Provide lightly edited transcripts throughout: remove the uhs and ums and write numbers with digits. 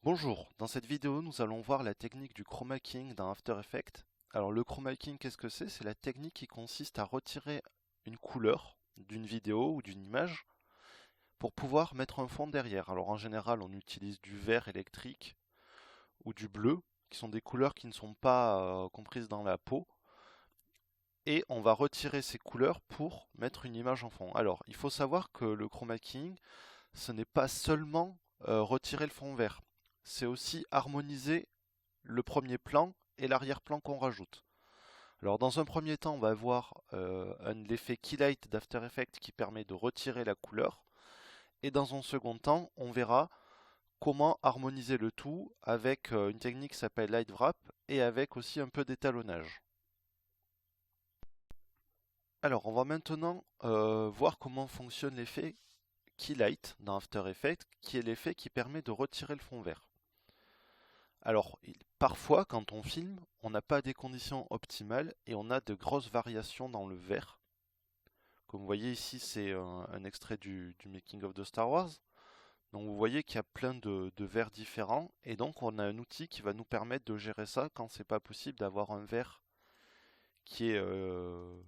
Bonjour, dans cette vidéo nous allons voir la technique du chroma keying dans After Effects. Alors le chroma keying, qu'est-ce que c'est? C'est la technique qui consiste à retirer une couleur d'une vidéo ou d'une image pour pouvoir mettre un fond derrière. Alors en général on utilise du vert électrique ou du bleu, qui sont des couleurs qui ne sont pas comprises dans la peau, et on va retirer ces couleurs pour mettre une image en fond. Alors il faut savoir que le chroma keying, ce n'est pas seulement retirer le fond vert, c'est aussi harmoniser le premier plan et l'arrière-plan qu'on rajoute. Alors dans un premier temps, on va avoir l'effet Keylight d'After Effects qui permet de retirer la couleur. Et dans un second temps, on verra comment harmoniser le tout avec une technique qui s'appelle Light Wrap et avec aussi un peu d'étalonnage. Alors on va maintenant voir comment fonctionne l'effet Keylight dans After Effects, qui est l'effet qui permet de retirer le fond vert. Alors, parfois, quand on filme, on n'a pas des conditions optimales et on a de grosses variations dans le vert. Comme vous voyez ici, c'est un extrait du making of de Star Wars. Donc vous voyez qu'il y a plein de verts différents et donc on a un outil qui va nous permettre de gérer ça quand c'est pas possible d'avoir un vert qui est, euh,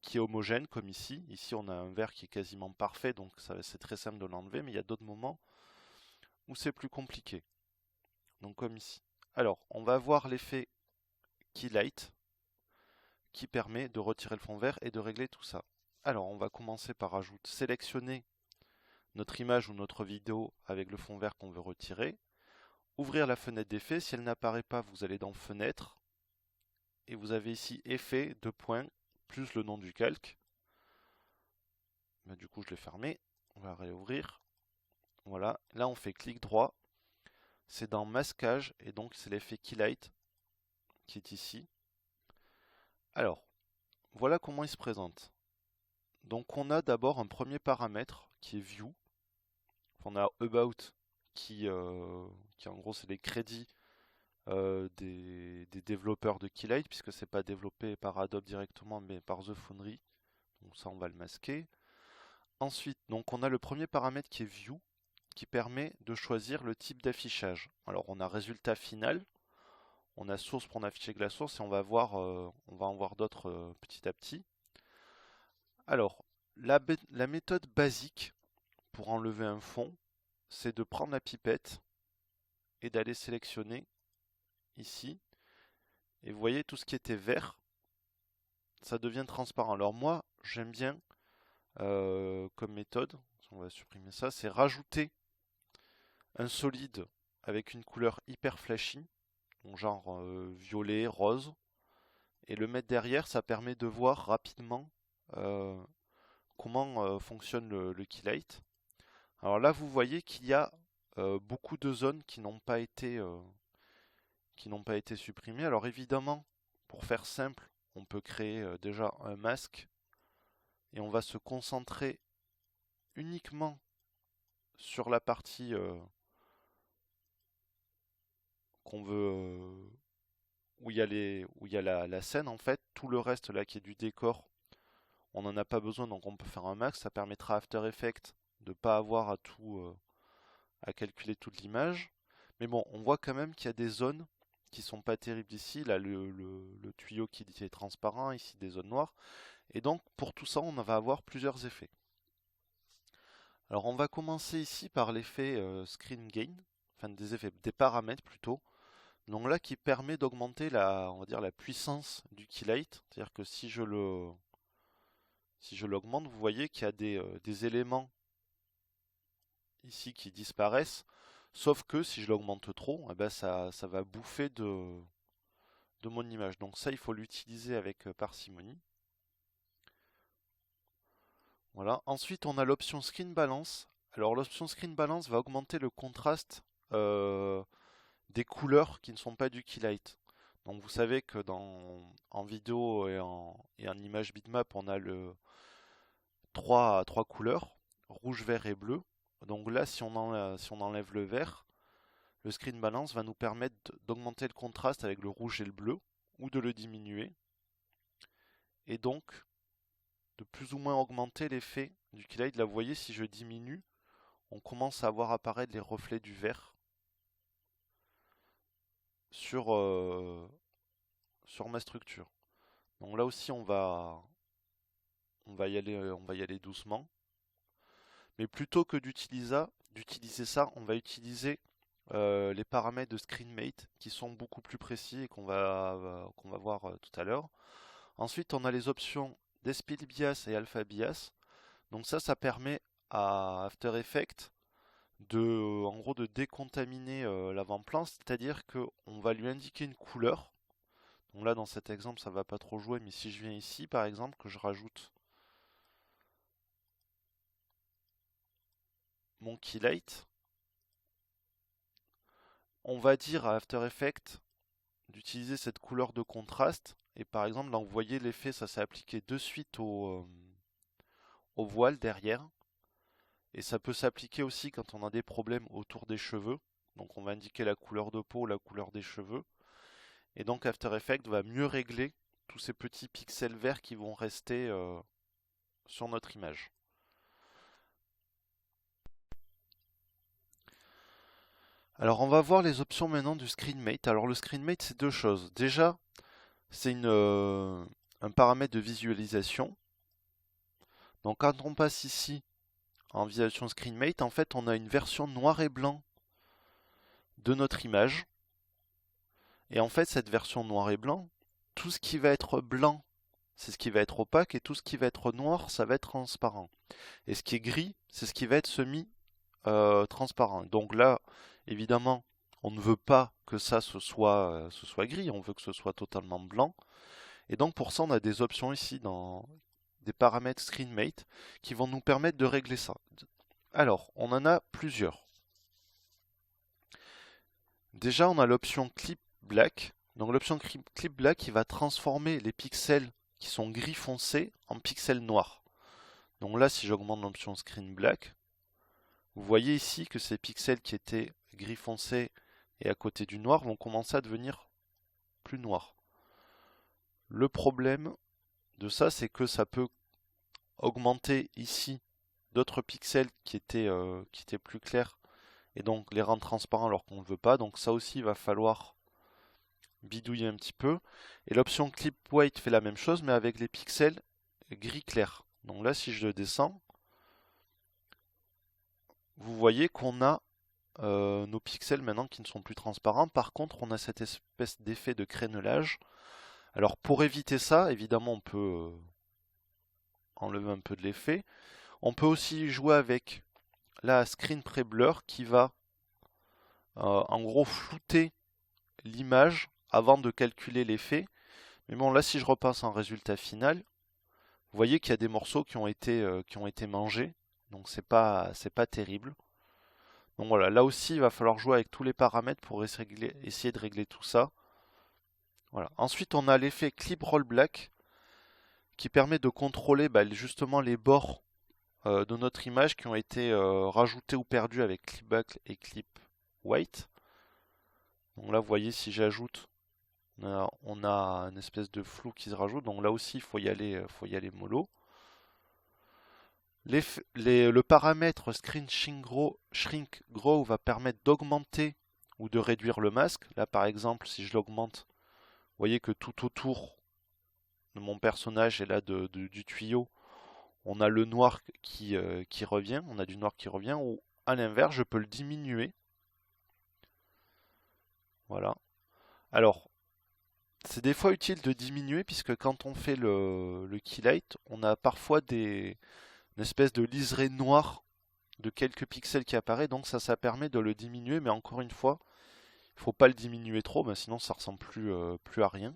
qui est homogène comme ici. Ici on a un vert qui est quasiment parfait, donc c'est très simple de l'enlever, mais il y a d'autres moments où c'est plus compliqué. Donc comme ici. Alors, on va voir l'effet Keylight qui permet de retirer le fond vert et de régler tout ça. Alors on va commencer par sélectionner notre image ou notre vidéo avec le fond vert qu'on veut retirer. Ouvrir la fenêtre d'effet, si elle n'apparaît pas, vous allez dans Fenêtre et vous avez ici Effet, deux points, plus le nom du calque. Du coup je l'ai fermé, on va réouvrir. Voilà, là on fait clic droit, c'est dans Masquage et donc c'est l'effet Keylight qui est ici. Alors, voilà comment il se présente. Donc on a d'abord un premier paramètre qui est View. On a About qui en gros c'est les crédits des développeurs de Keylight puisque c'est pas développé par Adobe directement mais par The Foundry. Donc ça on va le masquer. Ensuite, donc on a le premier paramètre qui est View qui permet de choisir le type d'affichage. Alors on a résultat final, on a source pour en afficher que la source et on va en voir d'autres petit à petit. Alors la méthode basique pour enlever un fond, c'est de prendre la pipette et d'aller sélectionner ici. Et vous voyez tout ce qui était vert, ça devient transparent. Alors moi, j'aime bien comme méthode, on va supprimer ça, c'est rajouter un solide avec une couleur hyper flashy, donc genre violet, rose, et le mettre derrière, ça permet de voir rapidement euh, comment fonctionne le Keylight. Alors là, vous voyez qu'il y a beaucoup de zones qui n'ont pas été supprimées. Alors évidemment, pour faire simple, on peut créer déjà un masque et on va se concentrer uniquement sur la partie qu'on veut où il y a la scène en fait. Tout le reste là qui est du décor, on n'en a pas besoin donc on peut faire un max. Ça permettra à After Effects de ne pas avoir à calculer toute l'image. Mais bon, on voit quand même qu'il y a des zones qui sont pas terribles ici. Là, le tuyau qui est transparent, ici des zones noires. Et donc, pour tout ça, on va avoir plusieurs effets. Alors, on va commencer ici par l'effet Screen Gain, enfin des effets, des paramètres plutôt. Donc là, qui permet d'augmenter on va dire la puissance du Keylight. C'est-à-dire que si je l'augmente, vous voyez qu'il y a des éléments ici qui disparaissent. Sauf que si je l'augmente trop, eh ben ça va bouffer de mon image. Donc ça, il faut l'utiliser avec parcimonie. Voilà. Ensuite, on a l'option Screen Balance. Alors l'option Screen Balance va augmenter le contraste des couleurs qui ne sont pas du Keylight. Donc vous savez que en vidéo et en image bitmap, on a trois couleurs, rouge, vert et bleu. Donc là, si on enlève le vert, le Screen Balance va nous permettre d'augmenter le contraste avec le rouge et le bleu, ou de le diminuer, et donc de plus ou moins augmenter l'effet du Keylight. Là, vous voyez, si je diminue, on commence à voir apparaître les reflets du vert. sur ma structure. Donc là aussi on va y aller doucement. Mais plutôt que d'utiliser ça, on va utiliser les paramètres de ScreenMate qui sont beaucoup plus précis et qu'on va voir tout à l'heure. Ensuite, on a les options d'Speed Bias et Alpha Bias. Donc ça permet à After Effects en gros, de décontaminer l'avant-plan, c'est-à-dire qu'on va lui indiquer une couleur. Donc là, dans cet exemple, ça va pas trop jouer, mais si je viens ici, par exemple, que je rajoute mon keylight, on va dire à After Effects d'utiliser cette couleur de contraste. Et par exemple, là, vous voyez l'effet, ça s'est appliqué de suite au voile derrière. Et ça peut s'appliquer aussi quand on a des problèmes autour des cheveux. Donc on va indiquer la couleur de peau, la couleur des cheveux. Et donc After Effects va mieux régler tous ces petits pixels verts qui vont rester sur notre image. Alors on va voir les options maintenant du ScreenMate. Alors le ScreenMate c'est deux choses. Déjà c'est un paramètre de visualisation. Donc quand on passe ici en visualisation ScreenMate, en fait on a une version noir et blanc de notre image. Et en fait cette version noir et blanc, tout ce qui va être blanc c'est ce qui va être opaque et tout ce qui va être noir ça va être transparent. Et ce qui est gris c'est ce qui va être semi transparent. Donc là, évidemment, on ne veut pas que ça ce soit gris, on veut que ce soit totalement blanc. Et donc pour ça, on a des options ici dans des paramètres ScreenMate qui vont nous permettre de régler ça. Alors, on en a plusieurs. Déjà, on a l'option Clip Black. Donc l'option Clip Black qui va transformer les pixels qui sont gris foncé en pixels noirs. Donc là, si j'augmente l'option Screen Black, vous voyez ici que ces pixels qui étaient gris foncé et à côté du noir vont commencer à devenir plus noirs. Le problème de ça, c'est que ça peut augmenter ici d'autres pixels qui étaient plus clairs et donc les rendre transparents alors qu'on ne veut pas. Donc ça aussi, il va falloir bidouiller un petit peu. Et l'option Clip White fait la même chose, mais avec les pixels gris clair. Donc là, si je le descends, vous voyez qu'on a nos pixels maintenant qui ne sont plus transparents. Par contre, on a cette espèce d'effet de crénelage. Alors pour éviter ça, évidemment, on peut enlever un peu de l'effet. On peut aussi jouer avec la Screen Pre-Blur qui va en gros flouter l'image avant de calculer l'effet. Mais bon, là, si je repasse en résultat final, vous voyez qu'il y a des morceaux qui ont été mangés. Donc c'est pas terrible. Donc voilà, là aussi, il va falloir jouer avec tous les paramètres pour essayer de régler tout ça. Voilà. Ensuite, on a l'effet Clip Roll Black qui permet de contrôler justement les bords de notre image qui ont été rajoutés ou perdus avec Clip Black et Clip White. Donc là, vous voyez, si j'ajoute, on a une espèce de flou qui se rajoute. Donc là aussi, il faut faut y aller mollo. Le paramètre Screen Shrink Grow va permettre d'augmenter ou de réduire le masque. Là, par exemple, si je l'augmente, vous voyez que tout autour de mon personnage et là du tuyau, on a le noir qui revient, on a du noir qui revient, ou à l'inverse, je peux le diminuer. Voilà. Alors, c'est des fois utile de diminuer puisque quand on fait le keylight, on a parfois une espèce de liseré noir de quelques pixels qui apparaît, donc ça permet de le diminuer, mais encore une fois, il ne faut pas le diminuer trop, sinon ça ressemble plus à rien.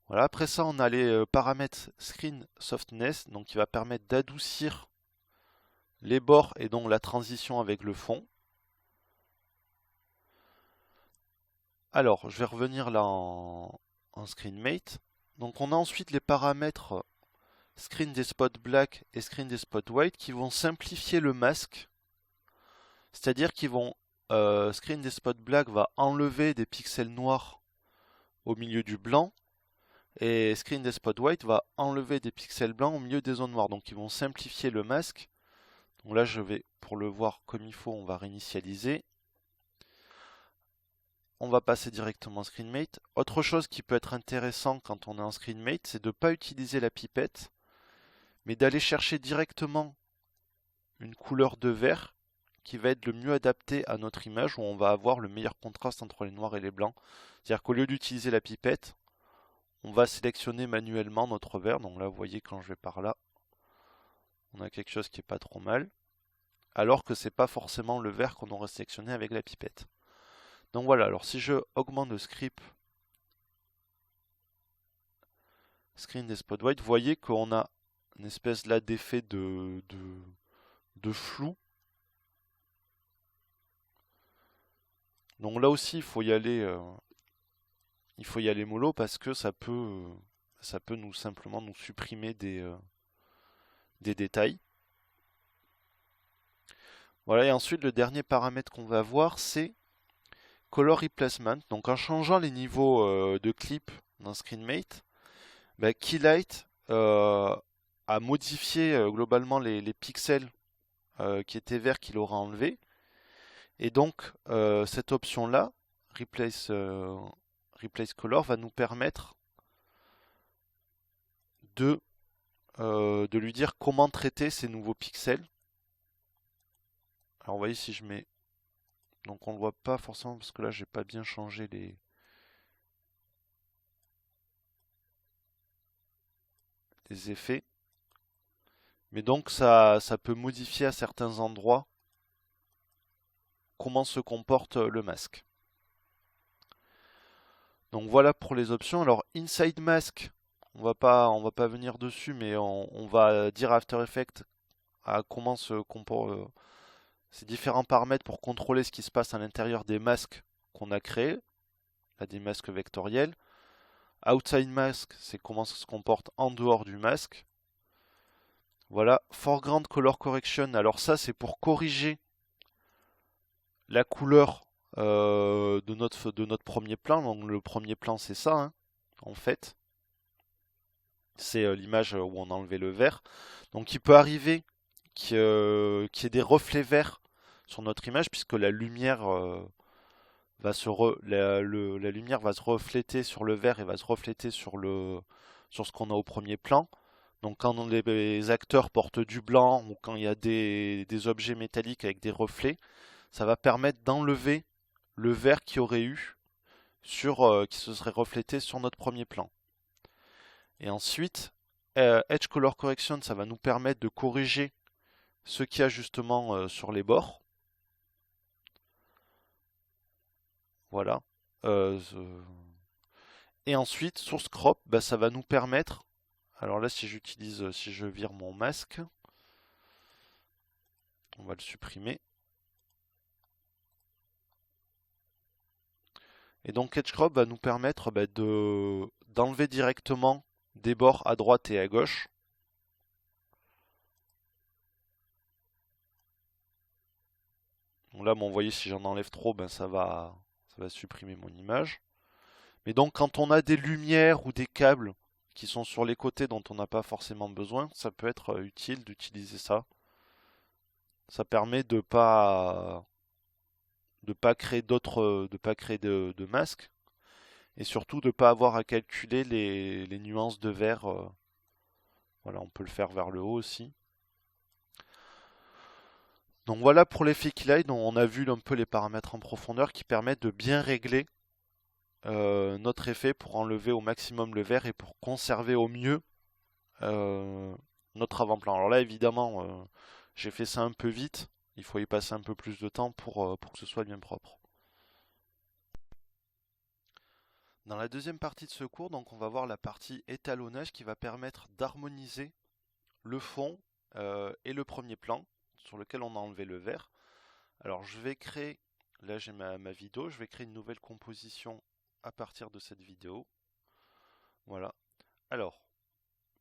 Voilà, après ça, on a les paramètres Screen Softness, donc qui va permettre d'adoucir les bords et donc la transition avec le fond. Alors, je vais revenir là en ScreenMate. Donc on a ensuite les paramètres Screen des spots black et Screen des spots white qui vont simplifier le masque. C'est-à-dire qu'ils vont Screen des spots black va enlever des pixels noirs au milieu du blanc et Screen des spots white va enlever des pixels blancs au milieu des zones noires. Donc ils vont simplifier le masque. Donc là je vais, pour le voir comme il faut, on va réinitialiser. on va passer directement en ScreenMate. Autre chose qui peut être intéressant quand on est en ScreenMate, c'est de ne pas utiliser la pipette, mais d'aller chercher directement une couleur de vert qui va être le mieux adapté à notre image, où on va avoir le meilleur contraste entre les noirs et les blancs. C'est-à-dire qu'au lieu d'utiliser la pipette, on va sélectionner manuellement notre vert. Donc là, vous voyez, quand je vais par là, on a quelque chose qui est pas trop mal. Alors que c'est pas forcément le vert qu'on aurait sélectionné avec la pipette. Donc voilà, alors si je augmente le script screen des spot white, vous voyez qu'on a une espèce là d'effet de flou. Donc là aussi, il faut y aller mollo parce que ça peut nous simplement nous supprimer des détails. Voilà, et ensuite le dernier paramètre qu'on va voir, c'est Color Replacement. Donc en changeant les niveaux de clip dans ScreenMate, bah, Keylight a modifié globalement les pixels qui étaient verts qu'il aura enlevé. Et donc cette option-là, Replace Color, va nous permettre de lui dire comment traiter ces nouveaux pixels. Alors vous voyez si je mets... Donc on ne le voit pas forcément parce que là j'ai pas bien changé les effets. Mais donc ça peut modifier à certains endroits comment se comporte le masque. Donc voilà pour les options. Alors Inside Mask, on va pas venir dessus, mais on va dire à After Effects à comment se comportent ces différents paramètres pour contrôler ce qui se passe à l'intérieur des masques qu'on a créés, là des masques vectoriels. Outside Mask, c'est comment ça se comporte en dehors du masque. Voilà, Foreground Color Correction, alors ça c'est pour corriger la couleur de notre premier plan. Donc le premier plan c'est ça, hein, en fait. C'est l'image où on a enlevé le vert. Donc il peut arriver qu'il y ait des reflets verts sur notre image puisque la lumière la lumière va se refléter sur le vert et va se refléter sur ce qu'on a au premier plan. Donc quand les acteurs portent du blanc ou quand il y a des objets métalliques avec des reflets, ça va permettre d'enlever le vert qu'il y aurait eu qui se serait reflété sur notre premier plan. Et ensuite, Edge Color Correction, ça va nous permettre de corriger ce qu'il y a justement sur les bords. Voilà. Euh, Et ensuite, Source Crop, bah, ça va nous permettre. Alors là, si je vire mon masque, on va le supprimer. Et donc Edge Crop va nous permettre bah, d'enlever directement des bords à droite et à gauche. Donc là, bon, vous voyez, si j'en enlève trop, ben, ça va supprimer mon image. Mais donc, quand on a des lumières ou des câbles qui sont sur les côtés dont on n'a pas forcément besoin, ça peut être utile d'utiliser ça. Ça permet de pas créer de pas créer de masques et surtout de pas avoir à calculer les nuances de vert. Voilà, on peut le faire vers le haut aussi. Donc voilà pour l'effet Keylight, dont on a vu un peu les paramètres en profondeur qui permettent de bien régler notre effet pour enlever au maximum le vert et pour conserver au mieux notre avant-plan. Alors là, évidemment, j'ai fait ça un peu vite. Il faut y passer un peu plus de temps pour que ce soit bien propre. Dans la deuxième partie de ce cours, donc, on va voir la partie étalonnage qui va permettre d'harmoniser le fond et le premier plan sur lequel on a enlevé le vert. Alors je vais créer, là j'ai ma vidéo, je vais créer une nouvelle composition à partir de cette vidéo. Voilà. Alors,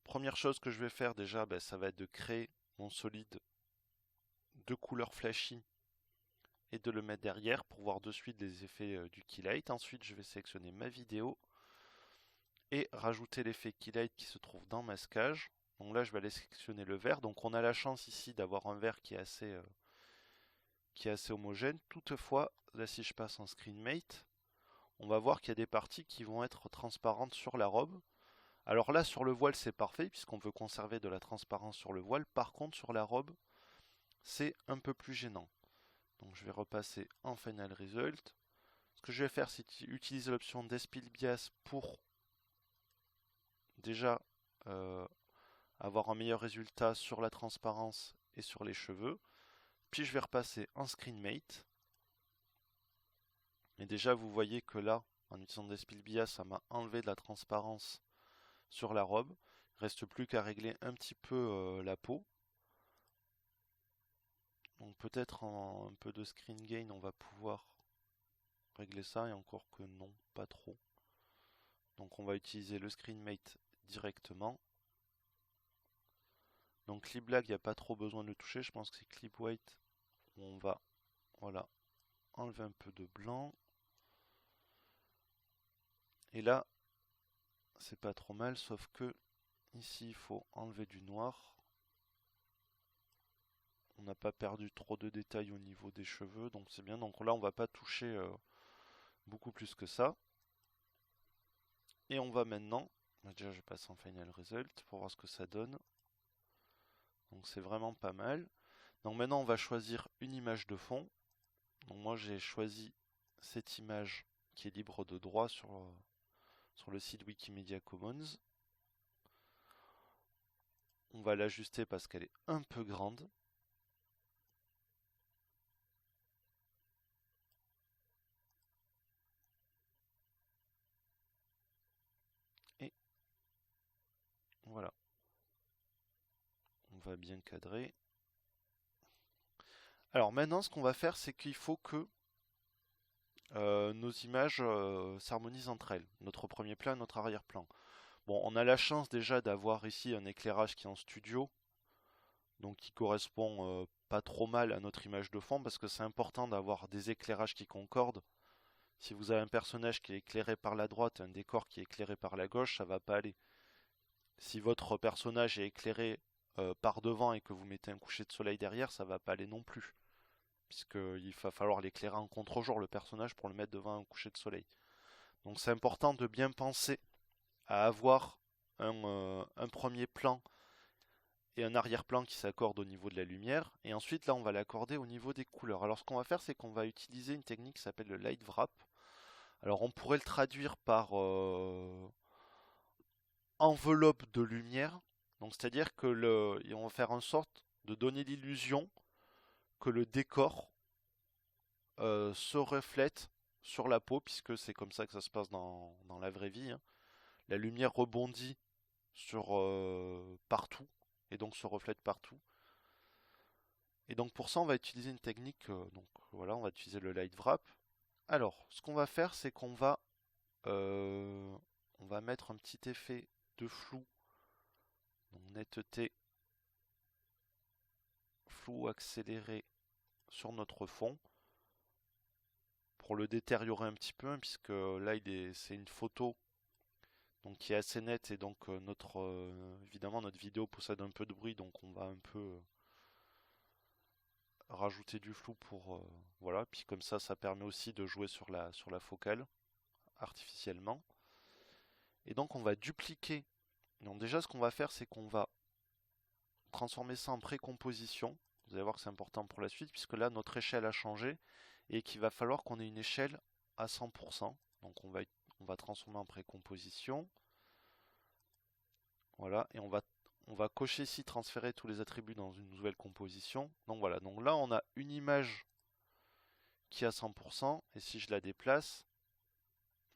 première chose que je vais faire déjà, ben, ça va être de créer mon solide de couleur flashy et de le mettre derrière pour voir de suite les effets du Keylight. Ensuite, je vais sélectionner ma vidéo et rajouter l'effet Keylight qui se trouve dans Masquage. Donc là, je vais aller sélectionner le vert. Donc on a la chance ici d'avoir un vert qui est assez homogène. Toutefois, là si je passe en ScreenMate, on va voir qu'il y a des parties qui vont être transparentes sur la robe. Alors là, sur le voile, c'est parfait, puisqu'on veut conserver de la transparence sur le voile. Par contre, sur la robe, c'est un peu plus gênant. Donc je vais repasser en Final Result. Ce que je vais faire, c'est utiliser l'option d'Espil Bias pour déjà avoir un meilleur résultat sur la transparence et sur les cheveux. Puis je vais repasser en Screen Mate. Et déjà, vous voyez que là, en utilisant d'Espil Bias, ça m'a enlevé de la transparence sur la robe. Il ne reste plus qu'à régler un petit peu la peau. Donc peut-être en un peu de screen gain, on va pouvoir régler ça, et encore que non, pas trop. Donc on va utiliser le screen mate directement. Donc clip black, il n'y a pas trop besoin de le toucher, je pense que c'est clip white où on va, voilà, enlever un peu de blanc. Et là, c'est pas trop mal, sauf que ici il faut enlever du noir. On n'a pas perdu trop de détails au niveau des cheveux, donc c'est bien. Donc là, on va pas toucher beaucoup plus que ça. Et on va maintenant, déjà je passe en Final Result pour voir ce que ça donne. Donc c'est vraiment pas mal. Donc maintenant on va choisir une image de fond. Donc moi j'ai choisi cette image qui est libre de droit sur le site Wikimedia Commons. On va l'ajuster parce qu'elle est un peu grande. Et voilà. On va bien cadrer. Alors maintenant ce qu'on va faire, c'est qu'il faut que nos images s'harmonisent entre elles. Notre premier plan et notre arrière-plan. Bon, on a la chance déjà d'avoir ici un éclairage qui est en studio, donc qui correspond pas trop mal à notre image de fond, parce que c'est important d'avoir des éclairages qui concordent. Si vous avez un personnage qui est éclairé par la droite et un décor qui est éclairé par la gauche, ça va pas aller. Si votre personnage est éclairé par devant et que vous mettez un coucher de soleil derrière, ça va pas aller non plus. Puisqu'il va falloir l'éclairer en contre-jour le personnage pour le mettre devant un coucher de soleil. Donc c'est important de bien penser à avoir un premier plan et un arrière-plan qui s'accordent au niveau de la lumière. Et ensuite là on va l'accorder au niveau des couleurs. Alors ce qu'on va faire, c'est qu'on va utiliser une technique qui s'appelle le light wrap. Alors on pourrait le traduire par enveloppe de lumière. Donc c'est-à-dire que on va faire en sorte de donner l'illusion que le décor se reflète sur la peau, puisque c'est comme ça que ça se passe dans la vraie vie, hein. La lumière rebondit sur partout et donc se reflète partout. Et donc pour ça on va utiliser une technique, donc voilà, on va utiliser le light wrap. Alors ce qu'on va faire, c'est on va mettre un petit effet de flou, donc netteté, flou accéléré sur notre fond pour le détériorer un petit peu, hein, puisque là c'est une photo donc qui est assez nette, et donc évidemment notre vidéo possède un peu de bruit, donc on va un peu rajouter du flou pour voilà, puis comme ça permet aussi de jouer sur la focale artificiellement. Et donc on va dupliquer. Donc déjà ce qu'on va faire, c'est qu'on va transformer ça en précomposition. Vous allez voir que c'est important pour la suite, puisque là notre échelle a changé et qu'il va falloir qu'on ait une échelle à 100%. Donc on va transformer en précomposition. Voilà, et on va cocher ici transférer tous les attributs dans une nouvelle composition. Donc voilà, donc là on a une image qui est à 100%, et si je la déplace,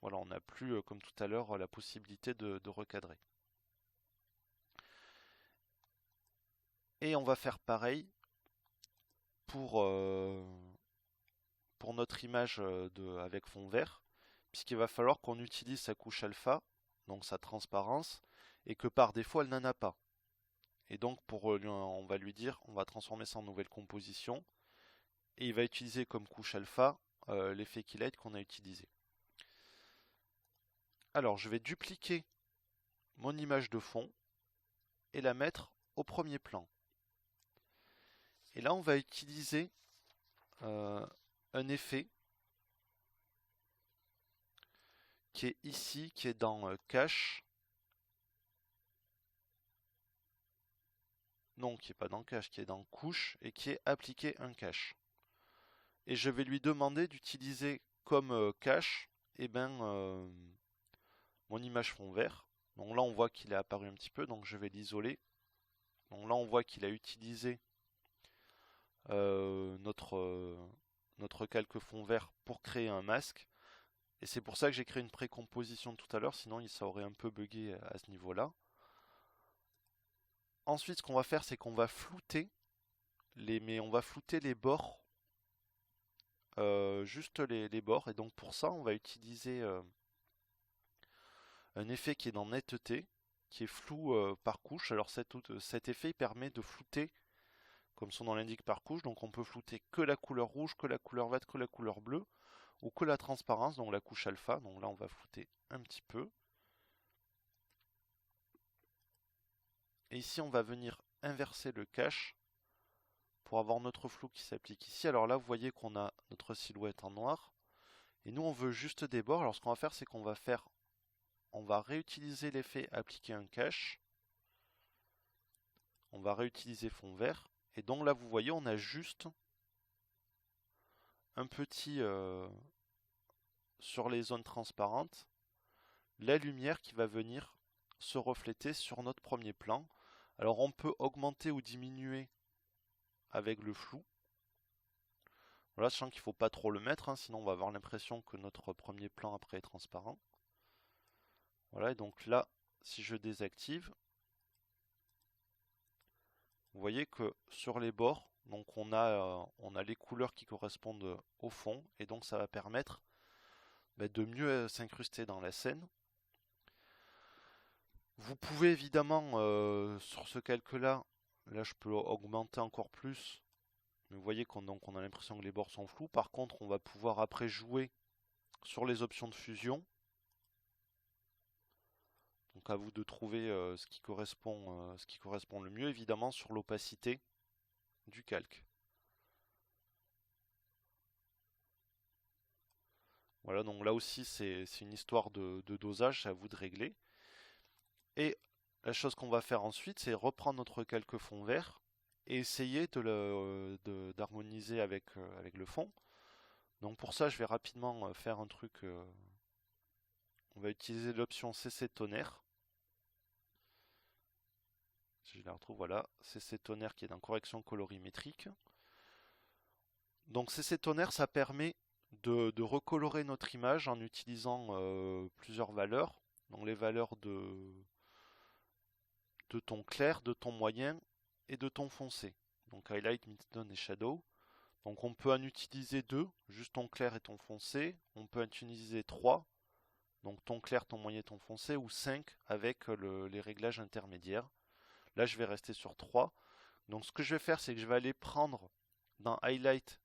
voilà, on n'a plus, comme tout à l'heure, la possibilité de recadrer. Et on va faire pareil pour, pour notre image avec fond vert, puisqu'il va falloir qu'on utilise sa couche alpha, donc sa transparence, et que par défaut elle n'en a pas. Et donc on va lui dire, on va transformer ça en nouvelle composition, et il va utiliser comme couche alpha l'effet Keylight qu'on a utilisé. Alors je vais dupliquer mon image de fond et la mettre au premier plan. Et là on va utiliser un effet qui est ici, qui est dans cache. Non, qui n'est pas dans cache, qui est dans couche et qui est appliqué un cache. Et je vais lui demander d'utiliser comme cache mon image fond vert. Donc là on voit qu'il est apparu un petit peu, donc je vais l'isoler. Donc là on voit qu'il a utilisé notre calque fond vert pour créer un masque. Et c'est pour ça que j'ai créé une précomposition tout à l'heure, sinon ça aurait un peu bugué à ce niveau-là. Ensuite, ce qu'on va faire, c'est qu'on va flouter on va flouter les bords, juste les bords. Et donc pour ça, on va utiliser un effet qui est dans netteté, qui est flou par couche. Alors cet effet il permet de flouter, comme son nom l'indique, par couche. Donc on peut flouter que la couleur rouge, que la couleur verte, que la couleur bleue, ou que la transparence, donc la couche alpha. Donc là, on va flouter un petit peu. Et ici, on va venir inverser le cache pour avoir notre flou qui s'applique ici. Alors là, vous voyez qu'on a notre silhouette en noir. Et nous, on veut juste des bords. Alors ce qu'on va faire, c'est on va réutiliser l'effet appliquer un cache. On va réutiliser fond vert. Et donc là, vous voyez, on a juste un petit, sur les zones transparentes, la lumière qui va venir se refléter sur notre premier plan. Alors on peut augmenter ou diminuer avec le flou. Voilà, sachant qu'il ne faut pas trop le mettre, hein, sinon on va avoir l'impression que notre premier plan après est transparent. Voilà, et donc là, si je désactive, vous voyez que sur les bords, donc on a les couleurs qui correspondent au fond, et donc ça va permettre de mieux s'incruster dans la scène. Vous pouvez évidemment, sur ce calque-là, là je peux augmenter encore plus, mais vous voyez qu'on a l'impression que les bords sont flous. Par contre, on va pouvoir après jouer sur les options de fusion. Donc à vous de trouver ce qui correspond le mieux, évidemment sur l'opacité du calque. Voilà, donc là aussi c'est une histoire de dosage, c'est à vous de régler. Et la chose qu'on va faire ensuite, c'est reprendre notre calque fond vert et essayer d'harmoniser avec le fond. Donc pour ça, je vais rapidement faire un truc. On va utiliser l'option CC tonnerre. Si je la retrouve, voilà, CC tonnerre qui est dans correction colorimétrique. Donc CC tonnerre, ça permet de recolorer notre image en utilisant plusieurs valeurs. Donc les valeurs de ton clair, de ton moyen et de ton foncé. Donc highlight, midtone et shadow. Donc on peut en utiliser deux, juste ton clair et ton foncé. On peut en utiliser trois, donc ton clair, ton moyen et ton foncé, ou 5 avec les réglages intermédiaires. Là je vais rester sur 3. Donc ce que je vais faire, c'est que je vais aller prendre dans highlight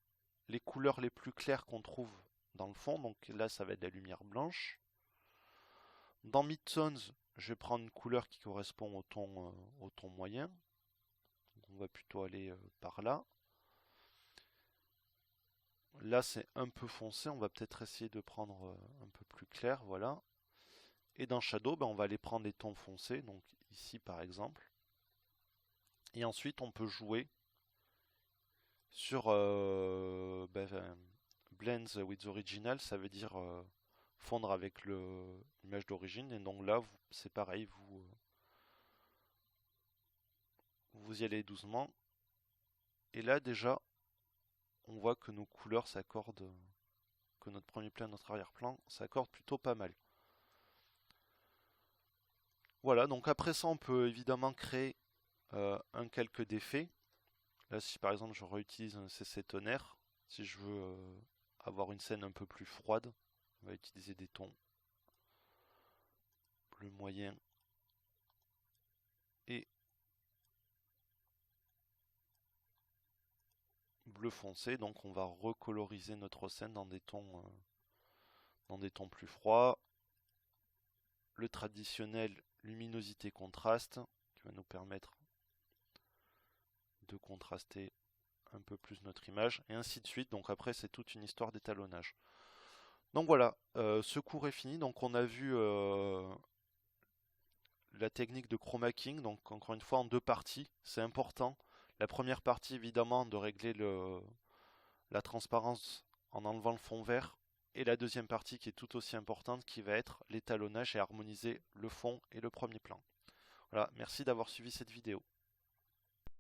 les couleurs les plus claires qu'on trouve dans le fond. Donc là ça va être la lumière blanche. Dans midtones, je vais prendre une couleur qui correspond au ton moyen. Donc on va plutôt aller par là. Là c'est un peu foncé, on va peut-être essayer de prendre un peu plus clair, voilà. Et dans Shadow, on va aller prendre les tons foncés, donc ici par exemple. Et ensuite on peut jouer sur Blends with Original, ça veut dire fondre avec l'image d'origine. Et donc là c'est pareil, vous y allez doucement. Et là déjà on voit que nos couleurs s'accordent, que notre premier plan et notre arrière-plan s'accordent plutôt pas mal. Voilà, donc après ça on peut évidemment créer un calque d'effet. Là si par exemple je réutilise un CC tonnerre, si je veux avoir une scène un peu plus froide, on va utiliser des tons bleu moyen et bleu foncé. Donc on va recoloriser notre scène dans des tons plus froids. Le traditionnel luminosité contraste qui va nous permettre de contraster un peu plus notre image et ainsi de suite. Donc après c'est toute une histoire d'étalonnage. Donc voilà, ce cours est fini. Donc on a vu la technique de chroma keying, donc encore une fois en deux parties, c'est important. La première partie évidemment de régler la transparence en enlevant le fond vert, et la deuxième partie qui est tout aussi importante qui va être l'étalonnage et harmoniser le fond et le premier plan. Voilà, merci d'avoir suivi cette vidéo.